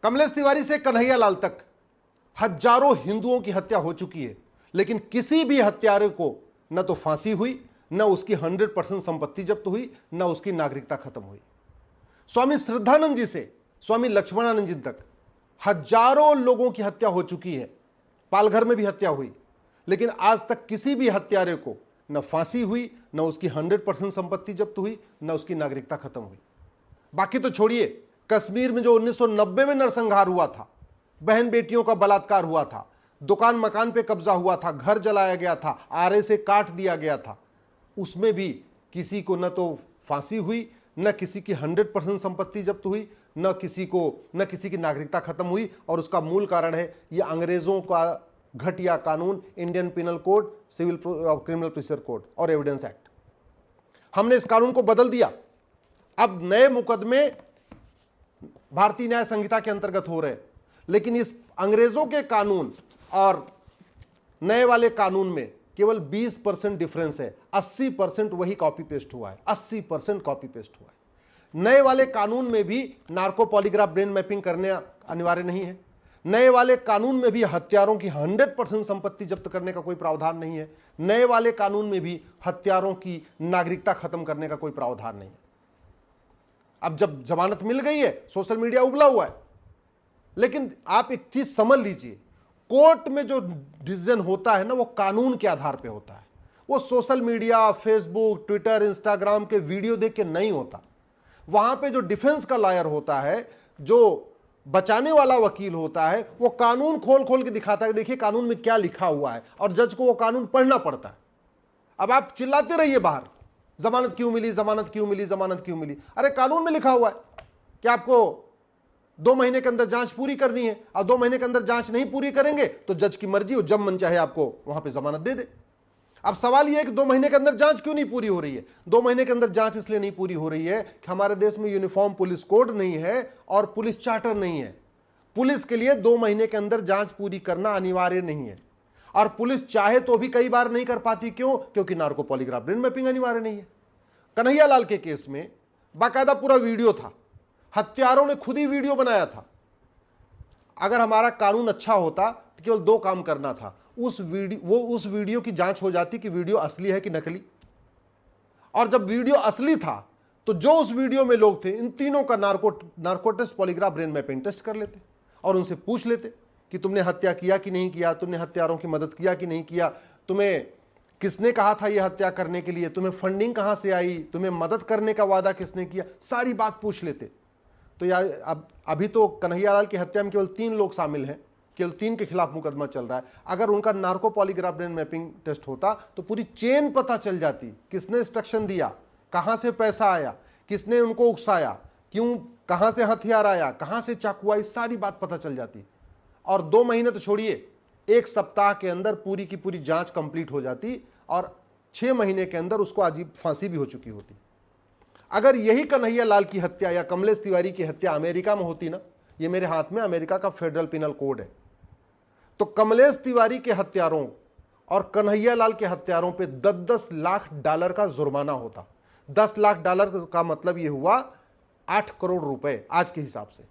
कमलेश तिवारी से कन्हैया लाल तक हजारों हिंदुओं की हत्या हो चुकी है, लेकिन किसी भी हत्यारे को न तो फांसी हुई, न उसकी 100% संपत्ति जब्त हुई, न उसकी नागरिकता खत्म हुई। स्वामी श्रद्धानंद जी से स्वामी लक्ष्मणानंद जी तक हजारों लोगों की हत्या हो चुकी है, पालघर में भी हत्या हुई, लेकिन आज तक किसी भी हत्यारे को न फांसी हुई, न उसकी 100% संपत्ति जब्त हुई, न उसकी नागरिकता खत्म हुई। बाकी तो छोड़िए, कश्मीर में जो 1990 में नरसंहार हुआ था, बहन बेटियों का बलात्कार हुआ था, दुकान मकान पे कब्जा हुआ था, घर जलाया गया था, आरे से काट दिया गया था, उसमें भी किसी को न तो फांसी हुई, न किसी की 100% संपत्ति जब्त हुई, न किसी की नागरिकता खत्म हुई। और उसका मूल कारण है ये अंग्रेजों का घटिया कानून, Indian penal code, civil criminal procedure code और एविडेंस एक्ट। हमने इस कानून को बदल दिया। अब नए मुकदमे भारतीय न्याय संहिता के अंतर्गत हो रहे, लेकिन इस अंग्रेजों के कानून और नए वाले कानून में केवल 20% डिफरेंस है। 80% वही कॉपी पेस्ट हुआ है, 80% कॉपी पेस्ट हुआ है। नए वाले कानून में भी नार्को पॉलीग्राफ ब्रेन मैपिंग करने अनिवार्य नहीं है। नए वाले कानून में भी हत्यारों की 100% संपत्ति जब्त करने का कोई प्रावधान नहीं है। नए वाले कानून में भी हत्यारों की नागरिकता खत्म करने का कोई प्रावधान नहीं है। अब जब जमानत मिल गई है, सोशल मीडिया उबला हुआ है, लेकिन आप एक चीज समझ लीजिए, कोर्ट में जो डिसीजन होता है ना, वो कानून के आधार पे होता है। वो social media, Facebook, Twitter, Instagram के वीडियो देख के नहीं होता। वहां पे जो डिफेंस का लॉयर होता है, जो बचाने वाला वकील होता है, वो कानून खोल खोल के दिखाता है, देखिए कानून में क्या लिखा हुआ है, और जज को वो कानून पढ़ना पड़ता है। अब आप चिल्लाते रहिए बाहर, जमानत क्यों मिली, जमानत क्यों मिली, जमानत क्यों मिली। अरे कानून में लिखा हुआ है कि आपको 2 महीने के अंदर जांच पूरी करनी है, और 2 महीने के अंदर जांच नहीं पूरी करेंगे तो जज की मर्जी, हो जब मन चाहे आपको वहां पे जमानत दे दे। अब सवाल यह है कि 2 महीने के अंदर जांच क्यों नहीं पूरी हो रही है। 2 महीने के अंदर जांच इसलिए नहीं पूरी हो रही है कि हमारे देश में यूनिफॉर्म पुलिस कोड नहीं है और पुलिस चार्टर नहीं है। पुलिस के लिए 2 महीने के अंदर जांच पूरी करना अनिवार्य नहीं है, और पुलिस चाहे तो भी कई बार नहीं कर पाती। क्यों? क्योंकि नार्को पॉलीग्राफ ब्रेन मैपिंग अनिवार्य नहीं है। कन्हैया लाल के केस में बाकायदा पूरा वीडियो था, हत्यारों ने खुद ही वीडियो बनाया था। अगर हमारा कानून अच्छा होता तो केवल 2 काम करना था, उस वीडियो की जांच हो जाती कि वीडियो असली है कि नकली। और जब वीडियो असली था तो जो उस वीडियो में लोग थे, इन तीनों का narco test, polygraph brain mapping test कर लेते और उनसे पूछ लेते कि तुमने हत्या किया कि नहीं किया, तुमने हत्यारों की मदद किया कि नहीं किया, तुम्हें किसने कहा था यह हत्या करने के लिए, तुम्हें फंडिंग कहां से आई, तुम्हें मदद करने का वादा किसने किया, सारी बात पूछ लेते। तो यार अभी तो कन्हैया लाल की हत्या में केवल 3 लोग शामिल हैं, केवल 3 के खिलाफ मुकदमा चल रहा है। अगर उनका narco polygraph brain mapping test होता तो पूरी चेन पता चल जाती, किसने इंस्ट्रक्शन दिया, कहां से पैसा आया, किसने उनको उकसाया, क्यों, कहां से हथियार आया, कहां से चाकू आई, सारी बात पता चल जाती। और 2 महीने तो छोड़िए, 1 सप्ताह के अंदर पूरी की पूरी जांच कंप्लीट हो जाती, और 6 महीने के अंदर उसको अजीब फांसी भी हो चुकी होती। अगर यही कन्हैया लाल की हत्या या कमलेश तिवारी की हत्या अमेरिका में होती ना, ये मेरे हाथ में अमेरिका का फेडरल पिनल कोड है, तो कमलेश तिवारी के हत्यारों और कन्हैया लाल के हत्यारों पे 10-10 लाख डॉलर का जुर्माना होता। 10 लाख डॉलर का मतलब ये हुआ 8 करोड़ रुपए आज के हिसाब से।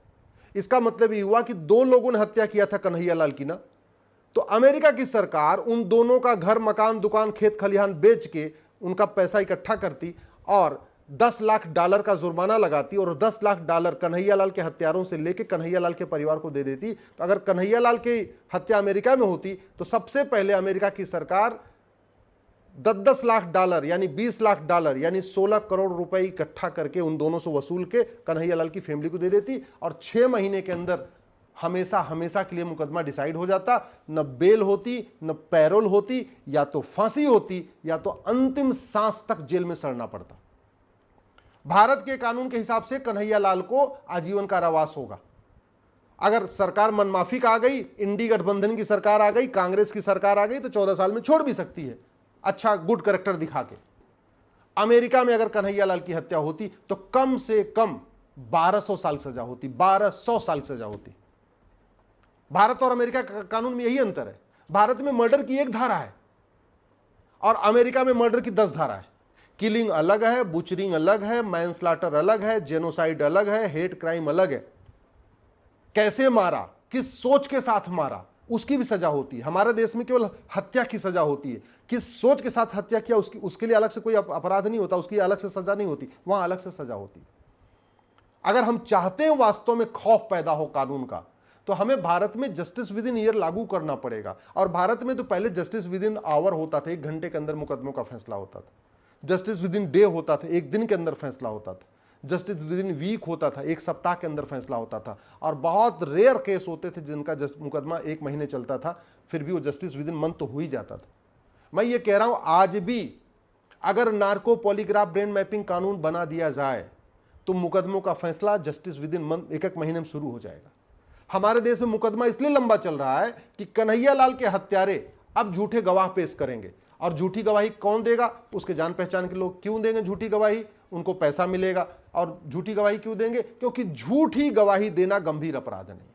इसका मतलब ये हुआ कि 2 लोगों ने हत्या किया था कन्हैया लाल की ना, तो अमेरिका की सरकार उन दोनों का घर, मकान, दुकान, खेत खलिहान बेच के उनका पैसा इकट्ठा करती और 10 लाख डॉलर का जुर्माना लगाती, और 10 लाख डॉलर कन्हैया लाल के हत्यारों से लेके कन्हैया लाल के परिवार को दे देती। तो अगर कन्हैया लाल की हत्या अमेरिका में होती तो सबसे पहले अमेरिका की सरकार 10-10 लाख डॉलर यानी 20 लाख डॉलर यानी 16 करोड़ रुपए इकट्ठा करके उन दोनों से वसूल के कन्हैया लाल की फैमिली को दे देती, और 6 महीने के अंदर हमेशा हमेशा के लिए मुकदमा डिसाइड हो जाता। न बेल होती, न पैरोल होती, या तो फांसी होती, या तो अंतिम सांस तक जेल में सड़ना पड़ता। भारत के कानून के हिसाब से कन्हैया लाल को आजीवन कारावास होगा। अगर सरकार मनमाफी का आ गई, इंडी गठबंधन की सरकार आ गई, कांग्रेस की सरकार आ गई, तो 14 साल में छोड़ भी सकती है, अच्छा गुड करेक्टर दिखा के। अमेरिका में अगर कन्हैया लाल की हत्या होती तो कम से कम 1200 साल सजा होती, 1200 साल सजा होती। भारत और अमेरिका का कानून में यही अंतर है। भारत में मर्डर की 1 धारा है और अमेरिका में मर्डर की 10 धारा है। किलिंग अलग है, बुचरिंग अलग है, मैनस्लाटर अलग है, जेनोसाइड अलग है, हेट क्राइम अलग है। कैसे मारा, किस सोच के साथ मारा, उसकी भी सजा होती है। हमारे देश में केवल हत्या की सजा होती है, किस सोच के साथ हत्या किया उसके लिए अलग से कोई अपराध नहीं होता, उसकी अलग से सजा नहीं होती, वहां अलग से सजा होती है। अगर हम चाहते हैं वास्तव में खौफ पैदा हो कानून का, तो हमें भारत में जस्टिस विद इन ईयर लागू करना पड़ेगा। और भारत में तो पहले जस्टिस विद इन आवर होता था, 1 घंटे के अंदर मुकदमों का फैसला होता था। जस्टिस विद इन डे होता था, 1 दिन के अंदर फैसला होता था। जस्टिस विद इन वीक होता था, 1 सप्ताह के अंदर फैसला होता था। और बहुत रेयर केस होते थे जिनका मुकदमा 1 महीने चलता था, फिर भी वो जस्टिस विद इन मंथ तो हो ही जाता था। मैं ये कह रहा हूं, आज भी अगर नार्को पॉलीग्राफ ब्रेन मैपिंग कानून बना दिया जाए तो मुकदमों का फैसला जस्टिस विद इन मंथ 1 महीने में शुरू हो जाएगा। हमारे देश में मुकदमा इसलिए लंबा चल रहा है कि कन्हैया लाल के हत्यारे अब झूठे गवाह पेश करेंगे, और झूठी गवाही कौन देगा? उसके जान पहचान के लोग। क्यों देंगे झूठी गवाही? उनको पैसा मिलेगा। और झूठी गवाही क्यों देंगे? क्योंकि झूठी गवाही देना गंभीर अपराध नहीं।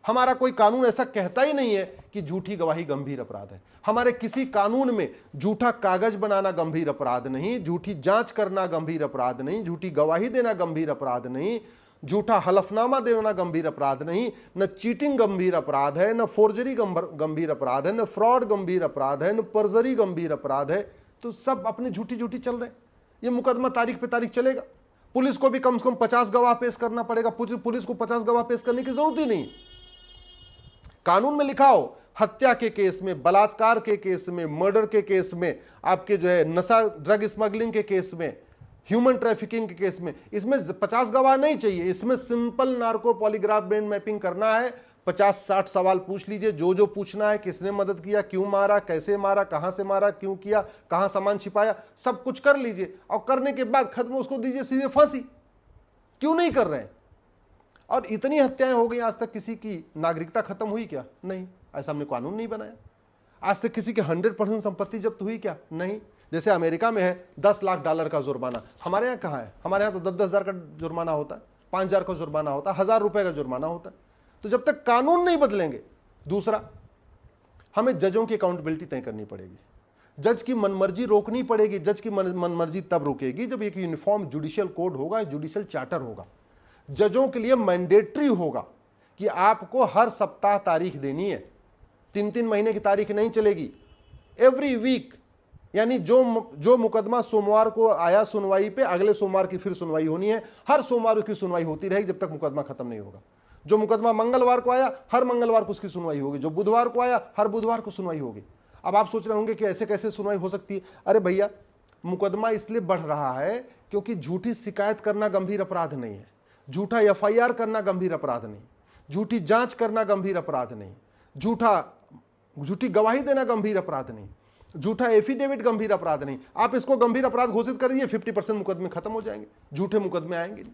हमारा कोई कानून ऐसा कहता ही नहीं है कि झूठी गवाही गंभीर अपराध है। हमारे किसी कानून में झूठा कागज बनाना गंभीर अपराध नहीं, झूठी जांच करना गंभीर अपराध नहीं, झूठी गवाही देना गंभीर अपराध नहीं, झूठा हलफनामा देना गंभीर अपराध नहीं, न चीटिंग गंभीर अपराध है, न फोर्जरी गंभीर अपराध है, न फ्रॉड गंभीर अपराध है, न पर्जरी गंभीर अपराध है। तो सब अपने झूठी झूठी चल रहे। ये मुकदमा तारीख पे तारीख चलेगा। पुलिस को भी कम से कम 50 गवाह पेश करना पड़ेगा। पुलिस को 50 गवाह पेश करने की जरूरत ही नहीं। कानून में लिखा हो, हत्या के केस में, बलात्कार के केस में, मर्डर के केस में, आपके जो है नशा ड्रग स्मगलिंग के केस में, ह्यूमन ट्रैफिकिंग के केस में, इसमें 50 गवाह नहीं चाहिए। इसमें simple narco polygraph brain mapping करना है। 50-60 सवाल पूछ लीजिए, जो पूछना है, किसने मदद किया, क्यों मारा, कैसे मारा, कहां से मारा, क्यों किया, कहां सामान छिपाया, सब कुछ कर लीजिए। और करने के बाद खत्म, उसको दीजिए सीधे फांसी। क्यों नहीं कर रहे हैं? और इतनी हत्याएं हो गई, आज तक किसी की नागरिकता खत्म हुई क्या? नहीं। ऐसा हमने कानून नहीं बनाया। आज तक किसी की 100% संपत्ति जब्त हुई क्या? नहीं। जैसे अमेरिका में है $10 लाख का जुर्माना, हमारे यहाँ कहाँ है? हमारे यहाँ तो 10-10 हज़ार का जुर्माना होता है, 5 हज़ार का जुर्माना होता है, 1,000 रुपए का जुर्माना होता है। तो जब तक कानून नहीं बदलेंगे। दूसरा, हमें जजों की अकाउंटेबिलिटी तय करनी पड़ेगी। जज की मनमर्जी रोकनी पड़ेगी। जज की मनमर्जी तब रुकेगी जब एक यूनिफॉर्म जुडिशियल कोड होगा, जुडिशियल चार्टर होगा। जजों के लिए मैंडेटरी होगा कि आपको हर सप्ताह तारीख देनी है। 3-3 महीने की तारीख नहीं चलेगी। एवरी वीक, यानी जो मुकदमा सोमवार को आया सुनवाई पे, अगले सोमवार की फिर सुनवाई होनी है। हर सोमवार की सुनवाई होती रहेगी जब तक मुकदमा खत्म नहीं होगा। जो मुकदमा मंगलवार को आया, हर मंगलवार को उसकी सुनवाई होगी। जो बुधवार को आया, हर बुधवार को सुनवाई होगी। अब आप सोच रहे होंगे कि ऐसे कैसे सुनवाई हो सकती है? अरे भैया, मुकदमा इसलिए बढ़ रहा है क्योंकि झूठी शिकायत करना गंभीर अपराध नहीं है, झूठा FIR करना गंभीर अपराध नहीं, झूठी जांच करना गंभीर अपराध नहीं, झूठी गवाही देना गंभीर अपराध नहीं, झूठा एफिडेविट गंभीर अपराध नहीं। आप इसको गंभीर अपराध घोषित करिए, 50% मुकदमे खत्म हो जाएंगे, झूठे मुकदमे आएंगे नहीं।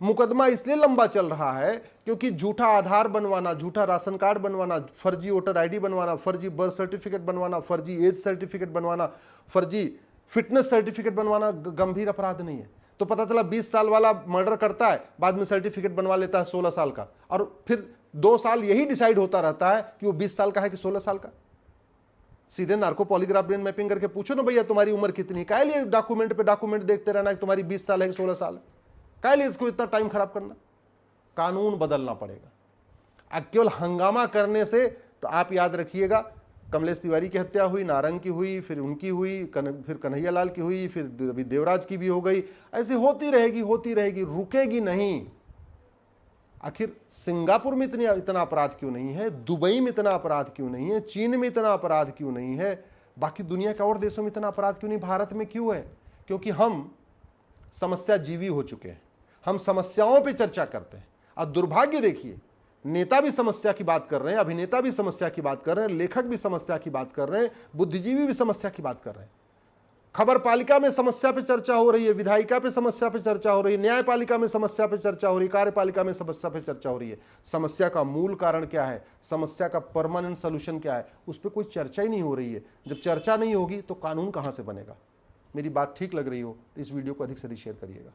मुकदमा इसलिए लंबा चल रहा है क्योंकि झूठा आधार बनवाना, झूठा राशन कार्ड बनवाना, फर्जी वोटर ID बनवाना, फर्जी बर्थ सर्टिफिकेट बनवाना, फर्जी एज सर्टिफिकेट बनवाना, फर्जी फिटनेस सर्टिफिकेट बनवाना गंभीर अपराध नहीं है। तो पता चला 20 साल वाला मर्डर करता है, बाद में सर्टिफिकेट बनवा लेता है 16 साल का, और फिर 2 साल यही डिसाइड होता रहता है कि वो 20 साल का है कि 16 साल का। सीधे नार्को पॉलीग्राफ ब्रेन मैपिंग करके पूछो ना, भैया तुम्हारी उम्र कितनी है? काहे लिए डॉक्यूमेंट पे डॉक्यूमेंट देखते रहना कि तुम्हारी 20 साल है कि 16 साल है? काहे लिए इसको इतना टाइम खराब करना? कानून बदलना पड़ेगा। अब केवल हंगामा करने से, तो आप याद रखिएगा, कमलेश तिवारी की हत्या हुई, नारंग की हुई, फिर उनकी हुई, फिर कन्हैया लाल की हुई, फिर अभी देवराज की भी हो गई। ऐसे होती रहेगी, रुकेगी नहीं। आखिर सिंगापुर में इतना अपराध क्यों नहीं है? दुबई में इतना अपराध क्यों नहीं है? चीन में इतना अपराध क्यों नहीं है? बाकी दुनिया के और देशों में इतना अपराध क्यों नहीं? भारत में क्यों है? क्योंकि हम समस्या जीवी हो चुके हैं। हम समस्याओं पे चर्चा करते हैं। और दुर्भाग्य देखिए, नेता भी समस्या की बात कर रहे हैं, अभिनेता भी समस्या की बात कर रहे हैं, लेखक भी समस्या की बात कर रहे हैं, बुद्धिजीवी भी समस्या की बात कर रहे हैं। खबर पालिका में समस्या पे चर्चा हो रही है, विधायिका पे समस्या पे चर्चा हो रही है, न्यायपालिका में समस्या पे चर्चा हो रही है, कार्यपालिका में समस्या पे चर्चा हो रही है। समस्या का मूल कारण क्या है, समस्या का परमानेंट सोल्यूशन क्या है, उस पर कोई चर्चा ही नहीं हो रही है। जब चर्चा नहीं होगी तो कानून कहां से बनेगा? मेरी बात ठीक लग रही हो तो इस वीडियो को अधिक से अधिक शेयर करिएगा।